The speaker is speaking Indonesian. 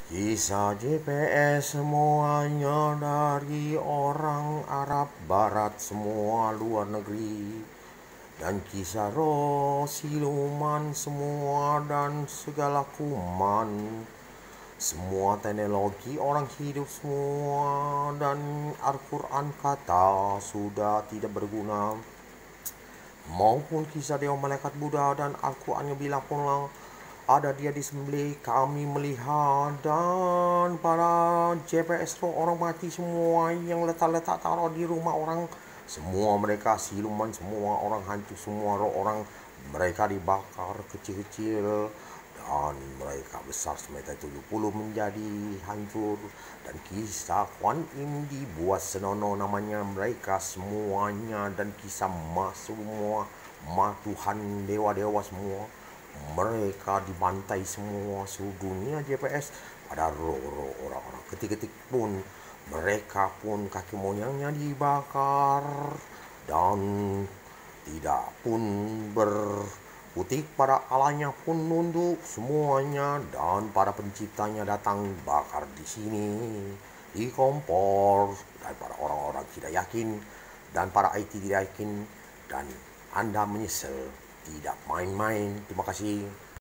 Kisah JPS semuanya dari orang Arab Barat, semua luar negeri. Dan kisah roh siluman semua dan segala kuman. Semua teknologi orang hidup semua dan Al-Quran kata sudah tidak berguna. Maupun kisah dewa malaikat Buddha dan Al-Quran yang bilang pula ada dia disembelih kami melihat, dan para JPS roh orang mati semua yang letak-letak taruh di rumah orang, semua mereka siluman, semua orang hantu, semua roh orang mereka dibakar kecil-kecil dan mereka besar semeter 70 menjadi hancur. Dan kisah Kuan Im dibuat senonoh namanya mereka semuanya, dan kisah semua Tuhan dewa-dewa semua mereka dibantai semua seluruh dunia JPS pada roh-roh orang-orang ketik-ketik pun mereka pun kaki moyangnya dibakar, dan tidak pun berkutik pada Allahnya pun nunduk semuanya, dan para penciptanya datang bakar di sini di kompor, dan para orang-orang tidak yakin dan para IT tidak yakin, dan Anda menyesal tidak main-main. Terima kasih.